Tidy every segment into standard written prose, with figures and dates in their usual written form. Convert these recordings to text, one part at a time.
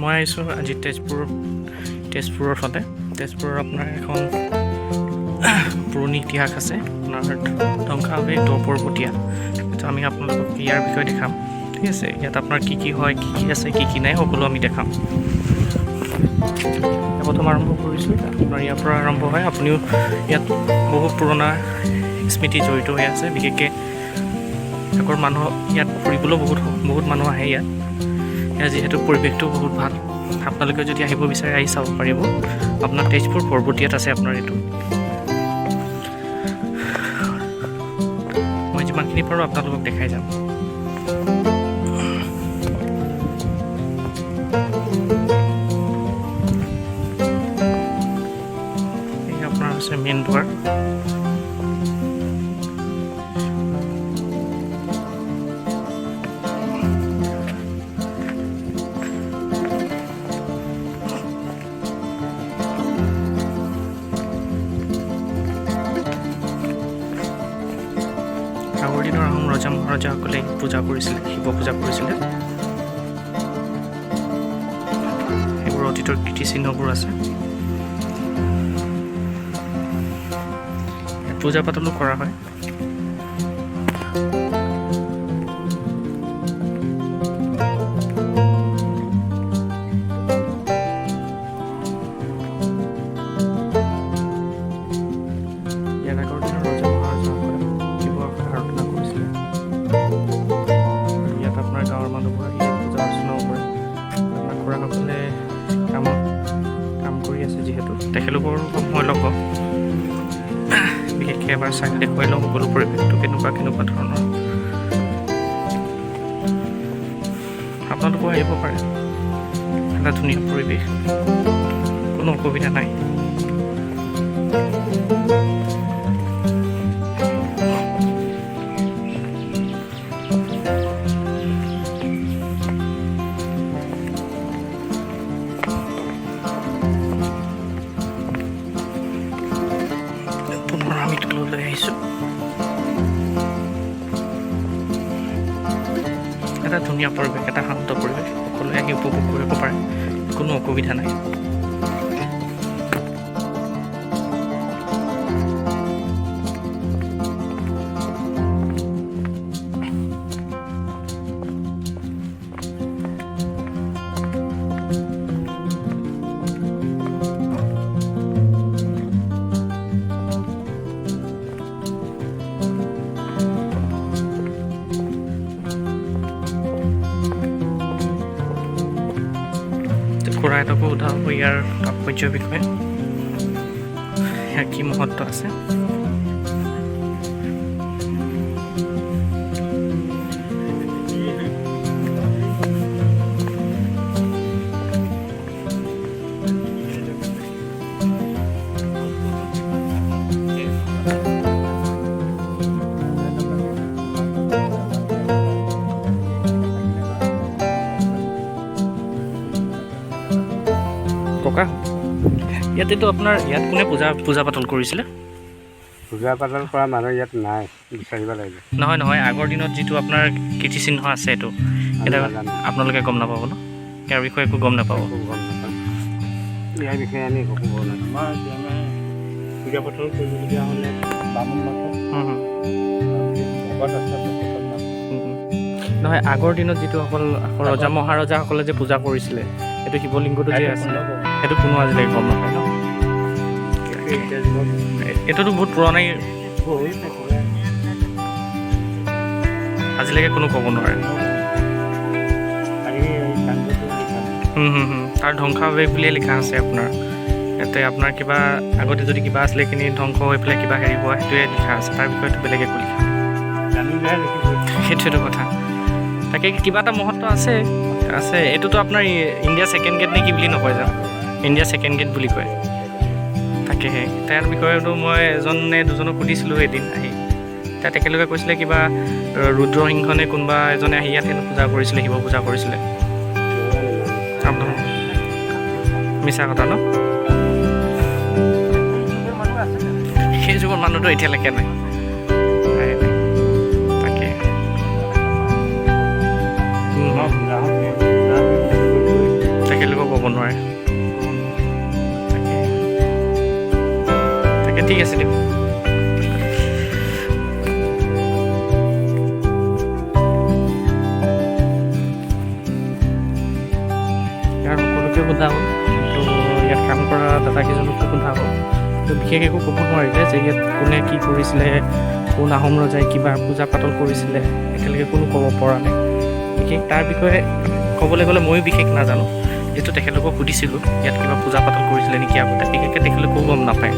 মই আহিছোঁ আজি তেজপুৰৰ ফালে। তেজপুৰৰ আপোনাৰ এখন পুৰণি ইতিহাস আছে, আপোনাৰ ধ্বংসাৱশেষ দ পৰ্বতীয়া। তো আমি আপোনালোকক ইয়াৰ বিষয়ে দেখাম, ঠিক আছে। ইয়াত আপোনাৰ কি কি হয়, কি কি আছে, কি কি নাই, সকলো আমি দেখাম। প্ৰথম আৰম্ভ কৰিছোঁ, আপোনাৰ ইয়াৰ পৰা আৰম্ভ হয়। আপুনিও ইয়াত বহুত পুৰণা স্মৃতি জড়িত হৈ আছে। বিশেষকৈ আগৰ মানুহ ইয়াত ফুৰিবলৈও বহুত মানুহ আহে ইয়াত যিহেতু পৰিৱেশটো বহুত ভাল। আপোনালোকে যদি আহিব বিচাৰে আহি চাব পাৰিব। আপোনাৰ তেজপুৰ পৰ্বতীয়াত আছে আপোনাৰ এইটো। মই যিমানখিনি পাৰোঁ আপোনালোকক দেখাই যাম। এই আপোনাৰ আছে মেইন দুৱাৰ। আগৰ দিনৰ আহোম ৰজা মহাৰজাসকলে পূজা কৰিছিলে, শিৱ পূজা কৰিছিলে। সেইবোৰ অতীতৰ কীৰ্তিচিহ্নবোৰ আছে। পূজা পাতলো কৰা হয়। ইয়াত আগৰ দিনৰ ৰজা মহাৰজাসকলে শিৱৰ আৰাধনা কৰিছিলে। ইয়াত আপোনাৰ গাঁৱৰ মানুহবোৰ আহি পূজা অৰ্চনাও কৰে। আপোনাৰ খুৰাসকলে কাম কৰি আছে যিহেতু, তেখেতলোকৰ মই লগ পাওঁ। বিশেষকৈ এবাৰ চাই দেখুৱাই লওঁ সকলো পৰিৱেশটো কেনেকুৱা ধৰণৰ। আপোনালোকো আহিব পাৰে, এটা ধুনীয়া পৰিৱেশ, কোনো অসুবিধা নাই। পুনৰ আমি তললৈ আহিছোঁ। এটা ধুনীয়া পৰিৱেশ, এটা শান্ত পৰিৱেশ, সকলোৱে আহি উপভোগ কৰিব পাৰে, কোনো অসুবিধা নাই। খুৰা এটাকো সোধা হ'ব ইয়াৰ তাৎপৰ্যৰ বিষয়ে, ইয়াৰ কি মহত্ব আছে। ককা, ইয়াতেতো আপোনাৰ ইয়াত কোনে পূজা পাতল কৰিছিলে? পূজা পাতল কৰা মানুহ ইয়াত নাই, বিচাৰিব লাগিব। নহয়, আগৰ দিনত যিটো আপোনাৰ কীৰ্তিচিহ্ন আছে এইটো এটা আপোনালোকে গম নাপাব ন? ইয়াৰ বিষয়ে একো গম নাপাব। ইয়াৰ বিষয়ে আমি একো ক'ব নোৱাৰোঁ। আমাৰ পূজা পাতল কৰিবলগীয়া হ'লে বামুণ নহয়, আগৰ দিনত যিটো ৰজা মহাৰজাসকলে যে পূজা কৰিছিলে, সেইটো শিৱলিংগটো যে আছিলে, সেইটো কোনো আজিলৈকে গম নাপায় ন? এইটোতো বহুত পুৰণাই, আজিলৈকে কোনো ক'ব নোৱাৰে। তাৰ ধ্বংসাৱশেষ বুলিয়ে লিখা আছে আপোনাৰ ইয়াতে। আপোনাৰ কিবা আগতে যদি কিবা আছিলে সেইখিনি ধ্বংস হৈ পেলাই কিবা হেৰি হোৱা, সেইটোৱে লিখা আছে। তাৰ বিষয়েতো বেলেগ একো লিখা নাই। সেইটোৱেতো কথা। তাকে কিবা এটা মহত্ব আছে। এইটোতো আপোনাৰ ইণ্ডিয়া ছেকেণ্ড গেট নে কি বুলি নকয় জানো? ইণ্ডিয়া ছেকেণ্ড গেট বুলি কয়। তাকেহে তাৰ বিষয়েতো মই এজন নে দুজনক সুধিছিলোঁ এদিন আহি। তেখেতলোকে কৈছিলে কিবা ৰুদ্ৰসিংহনে কোনোবা এজনে আহি ইয়াত হেনো পূজা কৰিছিলে, শিৱ পূজা কৰিছিলে। মিছা কথা ন? সেই যুগৰ মানুহটো এতিয়ালৈকে নাই। তাকে তেখেতলোকে ঠিক আছে দিয়ক। ইয়াৰ সকলোকে সোধা হ'ল, কিন্তু ইয়াত কাম কৰা দাদাকেইজনকো সোধা হ'ল, কিন্তু বিশেষ একো ক'ব নোৱাৰিলে যে ইয়াত কোনে কি কৰিছিলে, কোন আহোম ৰজাই কিবা পূজা পাতল কৰিছিলে, একেলগে কোনো ক'ব পৰা নাই। বিশেষ তাৰ বিষয়ে ক'বলৈ গ'লে ময়ো বিশেষ নাজানো, যিহেতু তেখেতলোকক সুধিছিলোঁ ইয়াত কিবা পূজা পাতল কৰিছিলে নেকি আগতে, বিশেষকৈ তেখেতলোকেও গম নাপায়।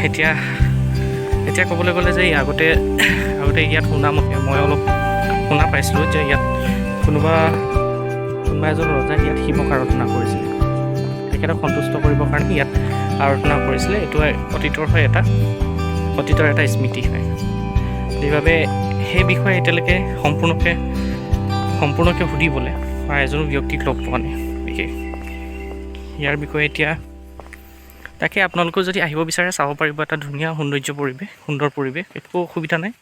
এতিয়া ক'বলৈ গ'লে যে আগতে ইয়াত শুনামতে মই অলপ শুনা পাইছিলোঁ যে ইয়াত কোনোবা এজন ৰজাই ইয়াত শিৱক আৰাধনা কৰিছিলে, তেখেতক সন্তুষ্ট কৰিবৰ কাৰণে ইয়াত আৰাধনা কৰিছিলে। এইটো অতীতৰ এটা স্মৃতি হয়। সেইবাবে সেই বিষয়ে এতিয়ালৈকে সম্পূৰ্ণকৈ সুধিবলৈ বা এজনো ব্যক্তিক লগ পোৱা নাই বিশেষ। ইয়াৰ বিষয়ে এতিয়া তাকে আপোনালোকেও যদি আহিব বিচাৰে চাব পাৰিব, এটা ধুনীয়া সুন্দৰ পৰিৱেশ, একো অসুবিধা নাই,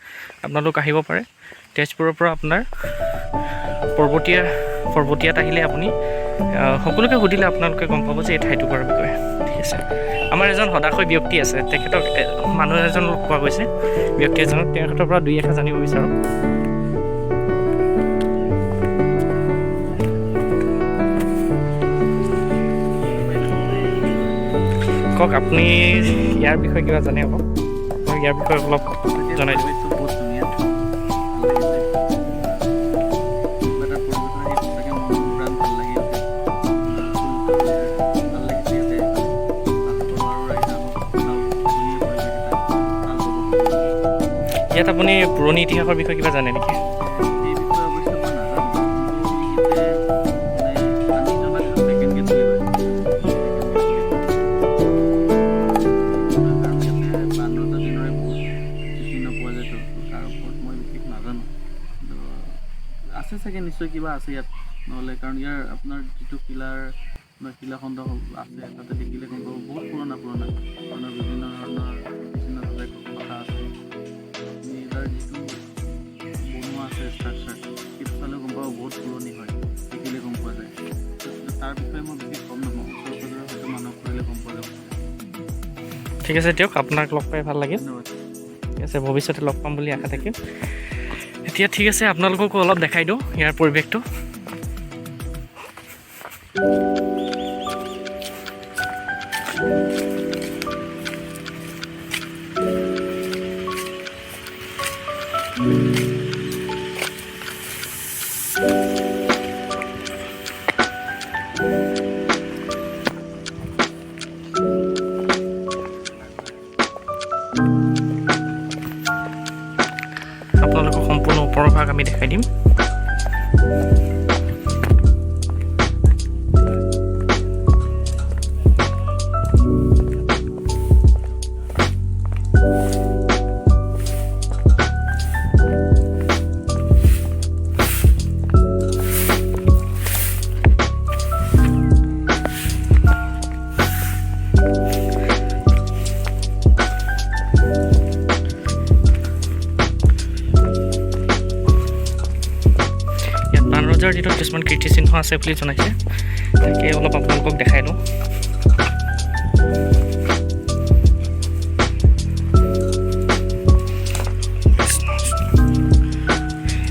আপোনালোক আহিব পাৰে। তেজপুৰৰ পৰা আপোনাৰ পৰ্বতীয়াত আহিলে আপুনি সকলোকে সুধিলে আপোনালোকে গম পাব যে এই ঠাইটুকুৰাৰ বিষয়ে। ঠিক আছে, আমাৰ এজন সদাশয় ব্যক্তি আছে, তেখেতক মানুহ এজন লগ পোৱা গৈছে, ব্যক্তি এজনক, তেখেতৰ পৰা দুই এষাৰ জানিব বিচাৰোঁ। কওক, আপুনি ইয়াৰ বিষয়ে কিবা জানে আকৌ, ইয়াৰ বিষয়ে অলপ জনাই দিব। বহুত ধুনীয়া, ভাল লাগিছে ইয়াত আপুনি পুৰণি ইতিহাসৰ বিষয়ে কিবা জানে নেকি? এই বিষয়ে অৱশ্যে মই নাজানো, কিন্তু আমি জনাত ছেকেণ্ড গেট বুলি কয়। কাৰণ ইয়াতে 52টা দিনৰে বহুত চিহ্ন পোৱা যায়, তাৰ ওপৰত মই বিশেষ নাজানো, কিন্তু আছে চাগে, নিশ্চয় কিবা আছে ইয়াত, নহ'লে কাৰণ ইয়াৰ আপোনাৰ যিটো শিলাখণ্ড আছে তাতে দেখিলে গম পাব বহুত পুৰণা বিভিন্ন ধৰণৰ কথা আছে। তাৰ যিটো বনোৱা আছে ষ্ট্ৰাকচাৰ, সেইটো চালে গম পাব বহুত পুৰণি হয়, দেখিলে গম পোৱা যায়। তাৰ বিষয়ে মই বিশেষ গম নাপাওঁ, ওচৰ পাজৰৰ হয়তো মানুহক কৰিলে গম পোৱা যাব। ঠিক আছে দিয়ক, আপোনাক লগ পাই ভাল লাগিল। ধন্যবাদ। ঠিক আছে, ভৱিষ্যতে লগ পাম বুলি আশা থাকিম। এতিয়া ঠিক আছে, আপোনালোককো অলপ দেখাই দিওঁ ইয়াৰ পৰিৱেশটো। আপোনালোকক সম্পূৰ্ণ ওপৰৰ ভাগ আমি দেখাই দিম। ৰজাৰ দিনত কিছুমান কীৰ্তিচিহ্ন আছে বুলি জনাইছে, তাকে অলপ আপোনালোকক দেখাই দিওঁ।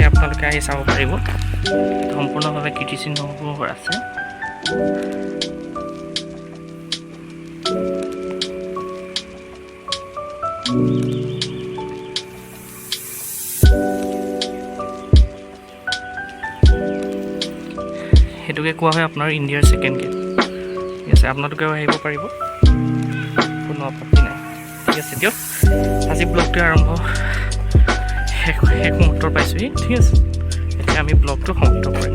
আপোনালোকে আহি চাব পাৰিব, সম্পূৰ্ণভাৱে কীৰ্তিচিহ্নবোৰ আছে। সেইটোকে কোৱা হয় আপোনাৰ ইণ্ডিয়াৰ ছেকেণ্ড গেট। ঠিক আছে, আপোনালোকেও আহিব পাৰিব, কোনো আপত্তি নাই। ঠিক আছে দিয়ক, আজি ব্লগটো আৰম্ভ শেষ মুহূৰ্তৰ পাইছোঁহি। ঠিক আছে, এতিয়া আমি ব্লগটো সমাপ্ত কৰিম।